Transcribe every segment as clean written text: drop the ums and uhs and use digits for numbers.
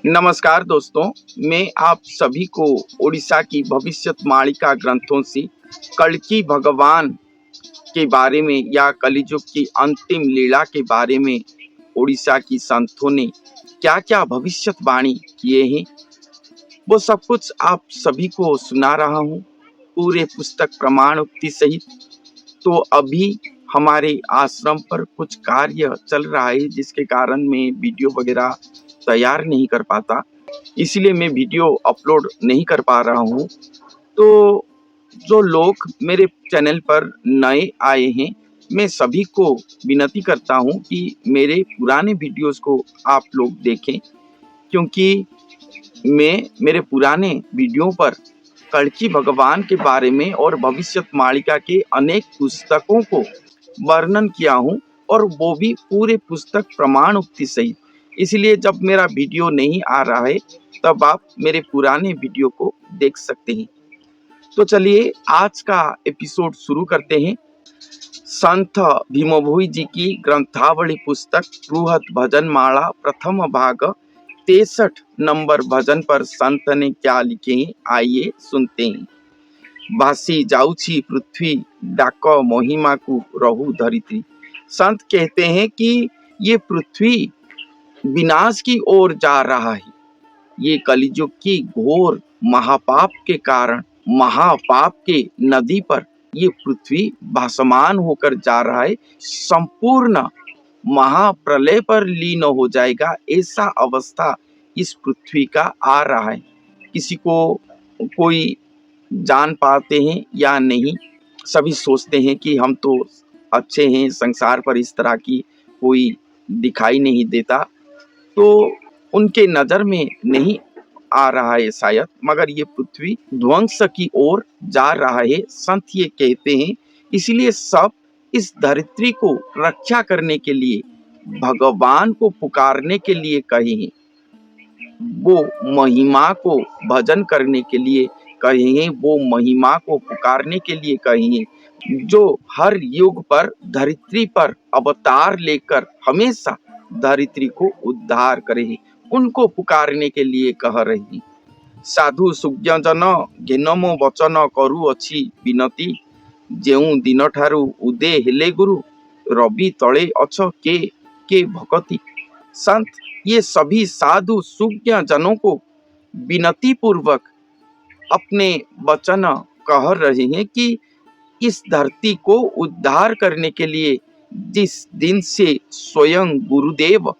नमस्कार दोस्तों, मैं आप सभी को ओडिशा की भविष्यवाणिका ग्रंथों से कल्कि भगवान के बारे में या कलियुग की अंतिम लीला के बारे में ओडिशा की संतों ने क्या-क्या भविष्यवाणी किए हैं, वो सब कुछ आप सभी को सुना रहा हूँ, पूरे पुस्तक प्रमाण उक्ति सहित। तो अभी हमारे आश्रम पर कुछ कार्य चल रहा है, जिसके कारण मैं वीडियो वगैरह तैयार नहीं कर पाता, इसलिए मैं वीडियो अपलोड नहीं कर पा रहा हूँ। तो जो लोग मेरे चैनल पर नए आए हैं, मैं सभी को विनती करता हूँ कि मेरे पुराने वीडियोस को आप लोग देखें, क्योंकि मैं मेरे पुराने वीडियो पर कल्कि भगवान के बारे में और भविष्यवाणिका के अनेक पुस्तकों को वर्णन किया हूँ, और वो भी पूरे पुस्तक प्रमाण उक्ति सहित। इसलिए जब मेरा वीडियो नहीं आ रहा है, तब आप मेरे पुराने वीडियो को देख सकते हैं। तो चलिए आज का एपिसोड शुरू करते हैं। संत भीमभोई जी की ग्रंथावली पुस्तक बृहत भजन माला प्रथम भाग 63 नंबर भजन पर संत ने क्या लिखे हैं, आइए सुनते हैं। बासी जाऊची पृथ्वी डाक महिमा को रहु धरित्री। संत कहते हैं कि ये पृथ्वी विनाश की ओर जा रहा है। ये कलियुग की घोर महापाप के कारण, महापाप के नदी पर ये पृथ्वी भासमान होकर जा रहा है, संपूर्ण महाप्रलय पर लीन हो जाएगा, ऐसा अवस्था इस पृथ्वी का आ रहा है। किसी को कोई जान पाते हैं या नहीं, सभी सोचते हैं कि हम तो अच्छे हैं, संसार पर इस तरह की कोई दिखाई नहीं देता, तो उनके नजर में नहीं आ रहा है शायद, मगर ये पृथ्वी ध्वंस की ओर जा रहा है। संत ये कहते हैं, इसलिए सब इस धरित्री को रक्षा करने के लिए, भगवान को पुकारने के लिए कहे हैं, वो महिमा को भजन करने के लिए कहे हैं, वो महिमा को पुकारने के लिए कहे हैं, जो हर युग पर धरित्री पर अवतार लेकर हमेशा धरित्री को उद्धार करे, उनको पुकारने के लिए कह रही। साधु सुज्ञजन घेन मो वचन करू अछि विनती, जेउ दिन ठारू उदे हेले गुरु, रवि तले अछ के भक्ति। संत ये सभी साधु सुज्ञ जनों को विनती पूर्वक अपने वचन कह रहे हैं कि इस धरती को उद्धार करने के लिए जिस दिन से स्वयं गुरुदेव,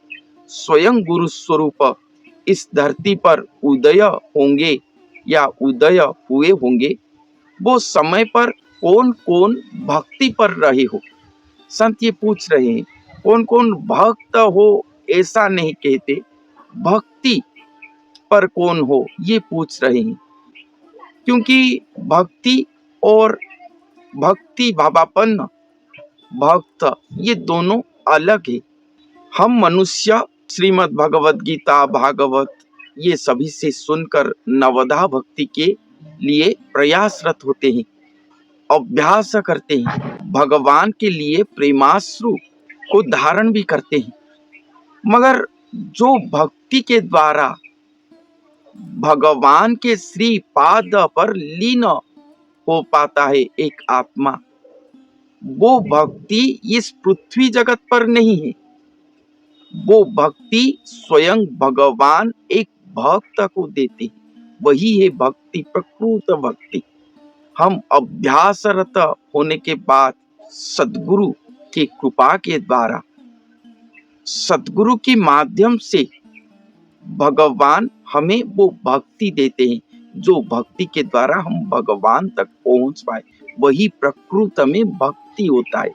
स्वयं गुरु स्वरूप इस धरती पर उदय होंगे या उदय हुए होंगे, वो समय पर कौन कौन भक्ति पर रहे हो। संत ये पूछ रहे हैं, कौन कौन भक्त हो, ऐसा नहीं कहते, भक्ति पर कौन हो ये पूछ रहे हैं, क्योंकि भक्ति और भक्ति भावापन्न भक्त ये दोनों अलग है। हम मनुष्य श्रीमद् भगवद गीता, भागवत ये सभी से सुनकर नवधा भक्ति के लिए प्रयासरत होते हैं, अभ्यास करते हैं, भगवान के लिए प्रेमाश्रु को धारण भी करते हैं। मगर जो भक्ति के द्वारा भगवान के श्री पाद पर लीन हो पाता है एक आत्मा, वो भक्ति इस पृथ्वी जगत पर नहीं है, वो भक्ति स्वयं भगवान एक भक्त को देते हैं, वही है भक्ति, प्रकृत भक्ति। हम अभ्यासरत होने के बाद सद्गुरु की कृपा के द्वारा, सद्गुरु के माध्यम से भगवान हमें वो भक्ति देते हैं, जो भक्ति के द्वारा हम भगवान तक पहुंच पाए, वही प्रकृत में भक्ति होता है।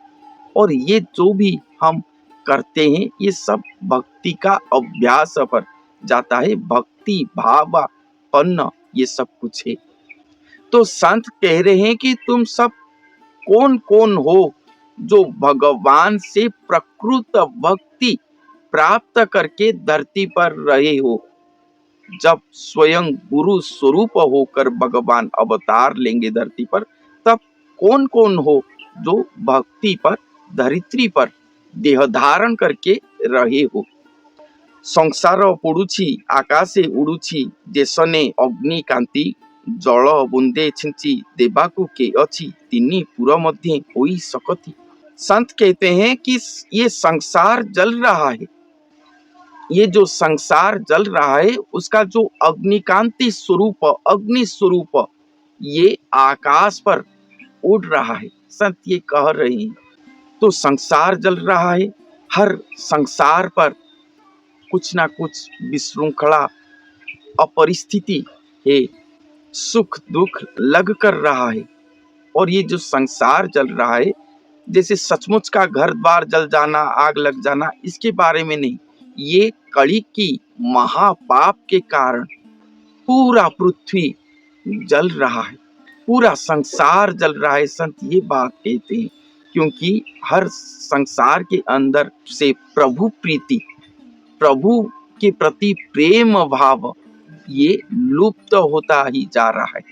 और ये जो भी हम करते हैं, ये सब भक्ति का अभ्यास पर जाता है, भक्ति भावापन्न ये सब कुछ है। तो संत कह रहे हैं कि तुम सब कौन कौन हो जो भगवान से प्रकृत भक्ति प्राप्त करके धरती पर रहे हो। जब स्वयं गुरु स्वरूप होकर भगवान अवतार लेंगे धरती पर, तब कौन कौन हो जो भक्ति पर, धरित्री पर देह धारण करके रहे हो। संसार पड़ुछि आकाशे उड़ुछि देशने अग्नि कांति जल बुंदे छिंची देवाकु के अछि तिनी पुर मध्य होई सकती। संत कहते हैं कि ये संसार जल रहा है, ये जो संसार जल रहा है उसका जो अग्निकांति स्वरूप अग्नि स्वरूप ये आकाश पर उड़ रहा है। संत ये कह रहे हैं तो संसार जल रहा है, हर संसार पर कुछ ना कुछ विशृंखला अपरिस्थिति है, सुख दुख लग कर रहा है। और ये जो संसार जल रहा है जैसे सचमुच का घर द्वार जल जाना आग लग जाना इसके बारे में नहीं, ये कली की महापाप के कारण पूरा पृथ्वी जल रहा है, पूरा संसार जल रहा है। संत ये बात कहते हैं क्योंकि हर संसार के अंदर से प्रभु प्रीति प्रभु के प्रति प्रेम भाव ये लुप्त होता ही जा रहा है।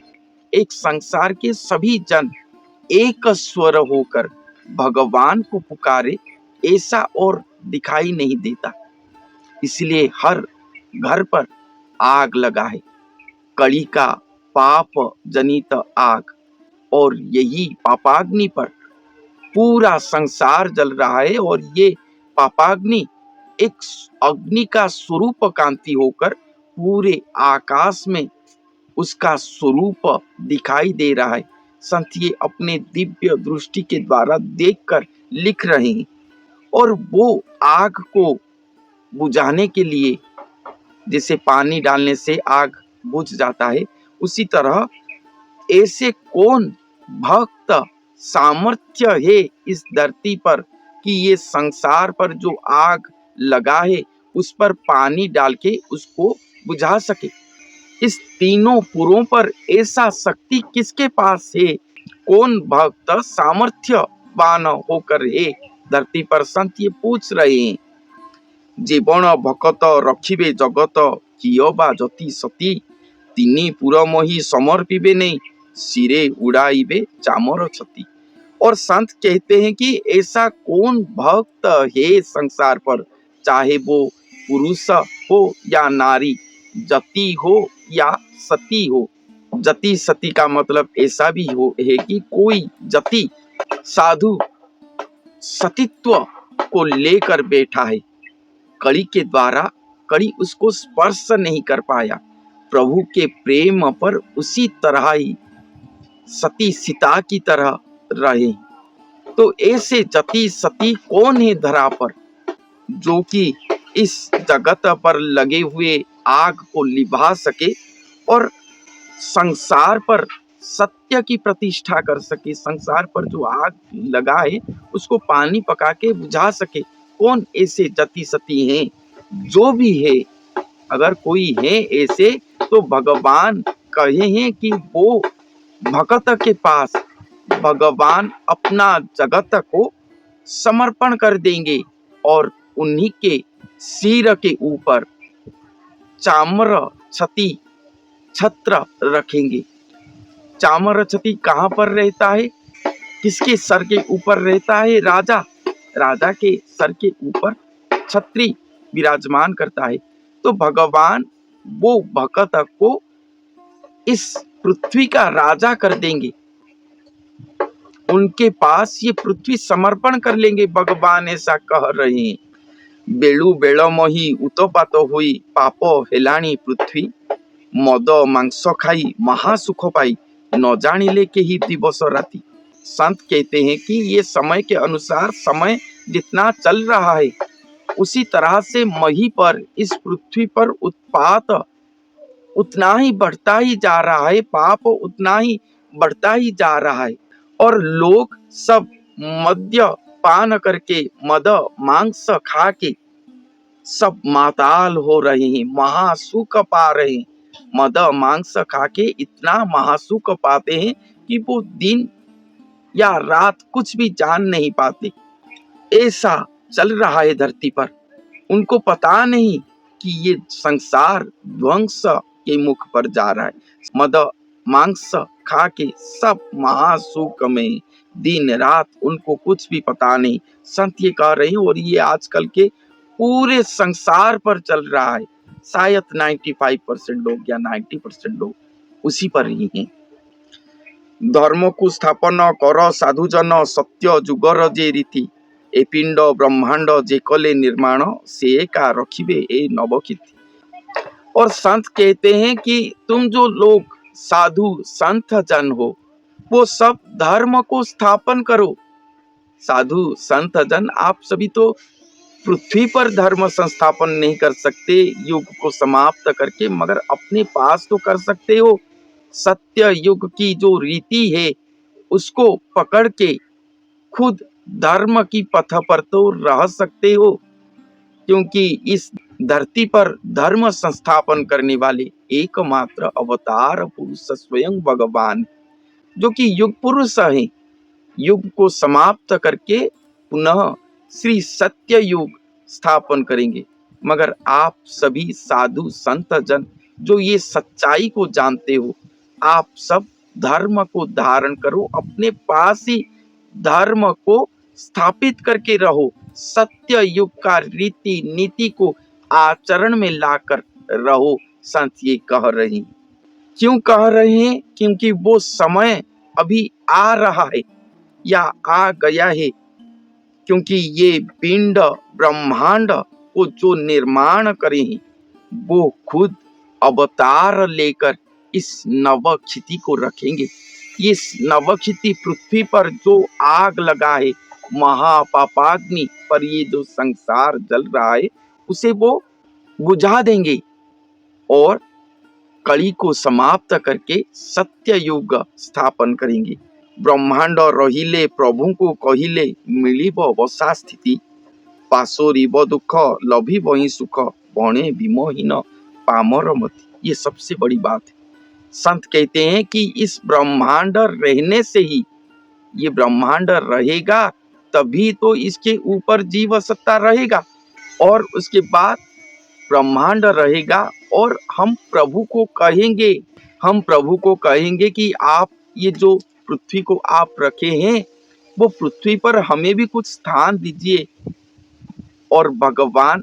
एक संसार के सभी जन एक स्वर होकर भगवान को पुकारे ऐसा और दिखाई नहीं देता, इसलिए हर घर पर आग लगा है, कली का पाप जनित आग, और यही पापाग्नि पर पूरा संसार जल रहा है। और ये पापाग्नि एक अग्नि का स्वरूप कांति होकर पूरे आकाश में उसका स्वरूप दिखाई दे रहा है। संत ये अपने दिव्य दृष्टि के द्वारा देखकर लिख रहे हैं। और वो आग को बुझाने के लिए जैसे पानी डालने से आग बुझ जाता है, उसी तरह ऐसे कौन भक्त सामर्थ्य है इस धरती पर कि ये संसार पर जो आग लगा है उस पर पानी डाल के उसको बुझा सके। इस तीनों पुरों पर ऐसा शक्ति किसके पास है, कौन भक्त सामर्थ्यवान होकर है धरती पर। संत ये पूछ रहे हैं जीवन भकत रखिबे जगत कियो बा जति सती तिनी पुर मोहि समर्पिबे नहीं सिरे उड़ाइबे चामर छती। और संत कहते हैं कि ऐसा कौन भक्त है संसार पर, चाहे वो पुरुष हो या नारी, जति हो या सती हो। जति सती का मतलब ऐसा भी हो है कि कोई जति साधु सतीत्व को लेकर बैठा है, कली के द्वारा कली उसको स्पर्श नहीं कर पाया, प्रभु के प्रेम पर उसी तरह ही सती सीता की तरह रहे। तो ऐसे जति सती कौन है धरा पर जो कि इस जगत पर लगे हुए आग को लिभा सके और संसार पर सत्य की प्रतिष्ठा कर सके, संसार पर जो आग लगा है उसको पानी पका के बुझा सके। कौन ऐसे जति सती हैं? जो भी है, अगर कोई है ऐसे तो भगवान कहे हैं कि वो भक्त के पास भगवान अपना जगत को समर्पण कर देंगे और उन्हीं के सिर के ऊपर चाम्र छति छत्र रखेंगे। चाम्र छति कहाँ पर रहता है, किसके सर के ऊपर रहता है? राजा, राजा के सर के ऊपर छत्री विराजमान करता है। तो भगवान वो भक्त को इस पृथ्वी का राजा कर देंगे, उनके पास ये पृथ्वी समर्पण कर लेंगे। भगवान ऐसा कह रहे हैं बेलु बेलमही उतपात हुई पाप हेलाणी पृथ्वी मद मांस खाई महासुख पाई न जानिले के ही दिवस राति। संत कहते हैं कि ये समय के अनुसार समय जितना चल रहा है उसी तरह से मही पर इस पृथ्वी पर उत्पात उतना ही बढ़ता ही जा रहा है, पाप उतना ही बढ़ता ही जा रहा है। और लोग सब मद्य पान करके मद मांस खा के सब माताल हो रहे हैं, महासुख पा रहे हैं। मद मांस खा के इतना महासुख पाते हैं कि वो दिन या रात कुछ भी जान नहीं पाते। ऐसा चल रहा है धरती पर। उनको पता नहीं कि ये संसार ध्वंस के मुख पर जा रहा है। मद मांस खा के सब महासुख में दिन रात, उनको कुछ भी पता नहीं। संत ये कह रहे हैं। और ये आजकल के पूरे संसार पर चल रहा है। शायद 95% लोग या 90% लोग उसी पर ही हैं। धर्म को स्थापन कर साधुजन सत्य जुगर जे रीति ए पिंड ब्रह्मांड जे कले निर्माण से का रखिबे ए नवकीर्ति। और संत कहते हैं कि तुम जो लोग साधु संत जन हो वो सब धर्म को स्थापन करो। साधु संत जन आप सभी तो पृथ्वी पर धर्म संस्थापन नहीं कर सकते युग को समाप्त करके, मगर अपने पास तो कर सकते हो। सत्य युग की जो रीति है उसको पकड़ के खुद धर्म की पथ पर तो रह सकते हो, क्योंकि इस धरती पर धर्म संस्थापन करने वाले एकमात्र अवतार पुरुष स्वयं भगवान, जो कि युग पुरुष है। युग को समाप्त करके पुनः श्री सत्य युग स्थापन करेंगे। मगर आप सभी साधु संत जन जो ये सच्चाई को जानते हो, आप सब धर्म को धारण करो, अपने पास ही धर्म को स्थापित करके रहो। सत्य युग का रीति नीति को आचरण में लाकर रहो। संत ये कह रहे हैं। क्यों कह रहे हैं? क्योंकि वो समय अभी आ रहा है या आ गया है। क्योंकि ये पिंड ब्रह्मांड को जो निर्माण करे हैं वो खुद अवतार लेकर इस नवक्षिति को रखेंगे। इस नवक्षिति पृथ्वी पर जो आग लगा है, महापापाग्नि पर ये जो संसार जल रहा है, उसे वो बुझा देंगे और कली को समाप्त करके सत्य युग स्थापन करेंगे। ब्रह्मांड रहिले प्रभु को कहिले मिलिब वसा स्थिति पाशोरिब दुख लभिब ही सुख बणे विमोहीन पामर मति। ये सबसे बड़ी बात है। संत कहते हैं कि इस ब्रह्मांड रहने से ही, ये ब्रह्मांड रहेगा तभी तो इसके ऊपर जीव सत्ता रहेगा, और उसके बाद ब्रह्मांड रहेगा और हम प्रभु को कहेंगे कि आप ये जो पृथ्वी को आप रखे हैं वो पृथ्वी पर हमें भी कुछ स्थान दीजिए। और भगवान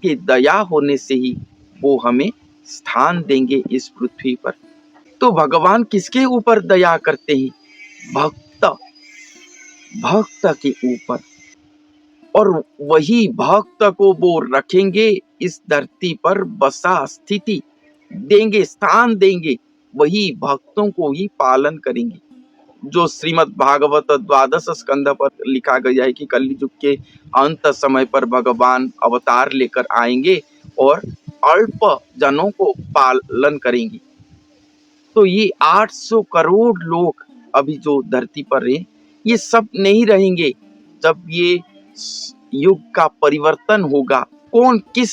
के दया होने से ही वो हमें स्थान देंगे इस पृथ्वी पर। तो भगवान किसके ऊपर दया करते हैं? भक्त के ऊपर। और वही भक्त को वो रखेंगे इस धरती पर, बसा स्थिति देंगे, स्थान देंगे। वही भक्तों को ही पालन करेंगे। जो श्रीमद् भागवत 12 स्कंध पर लिखा गया है कि कलयुग के अंत समय पर भगवान अवतार लेकर आएंगे और अल्प जनों को पालन करेंगे। तो ये 800 करोड़ लोग अभी जो धरती पर हैं, ये सब नहीं रहेंगे। जब ये युग का परिवर्तन होगा, कौन किस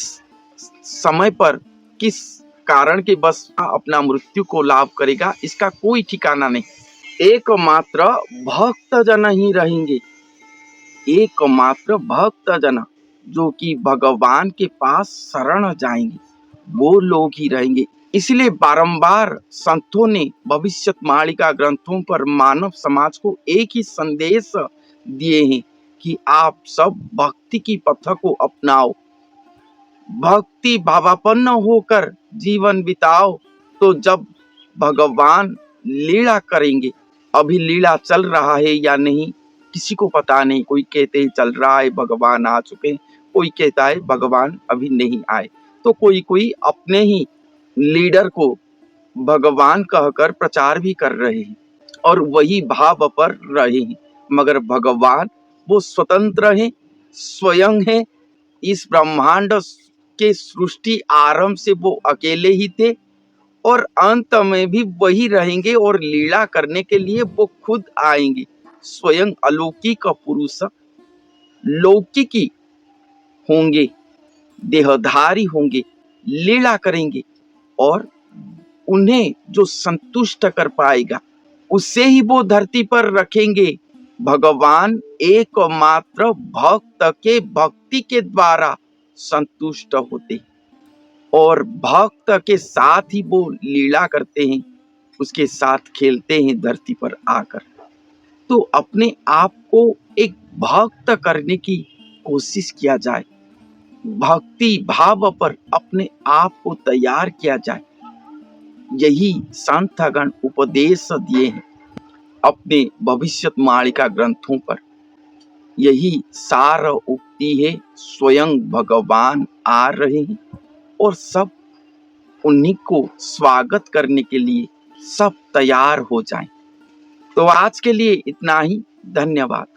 समय पर किस कारण के बस अपना मृत्यु को लाभ करेगा, इसका कोई ठिकाना नहीं। एकमात्र भक्त जन ही रहेंगे। एकमात्र भक्त जन जो कि भगवान के पास शरण जाएंगे, वो लोग ही रहेंगे। इसलिए बारंबार संतों ने भविष्यवाणी ग्रंथों पर मानव समाज को एक ही संदेश दिए हैं कि आप सब भक्ति की पथ को अपनाओ, भक्ति भावापन्न होकर जीवन बिताओ। तो जब भगवान लीला करेंगे, अभी लीला चल रहा है या नहीं किसी को पता नहीं। कोई कहते हैं चल रहा है, भगवान आ चुके हैं, कोई कहता है भगवान अभी नहीं आए। तो कोई अपने ही लीडर को भगवान कहकर प्रचार भी कर रहे हैं और वही भाव पर रहे हैं। मगर भगवान वो स्वतंत्र हैं, स्वयं हैं। इस ब्रह्मांड के सृष्टि आरंभ से वो अकेले ही थे और अंत में भी वही रहेंगे और लीला करने के लिए वो खुद आएंगे। स्वयं अलौकिक पुरुष लौकिकी होंगे, देहधारी होंगे, लीला करेंगे और उन्हें जो संतुष्ट कर पाएगा उससे ही वो धरती पर रखेंगे। भगवान एकमात्र भक्त के भक्ति के द्वारा संतुष्ट होते हैं और भक्त के साथ ही वो लीला करते हैं, उसके साथ खेलते हैं धरती पर आकर। तो अपने आप को एक भक्त करने की कोशिश किया जाए। भक्ति भाव पर अपने आप को तैयार किया जाए। यही संतगण उपदेश दिए हैं अपने भविष्यवाणी ग्रंथों पर। यही सार उक्ति है, स्वयं भगवान आ रहे हैं और सब उन्हीं को स्वागत करने के लिए सब तैयार हो जाएं। तो आज के लिए इतना ही। धन्यवाद।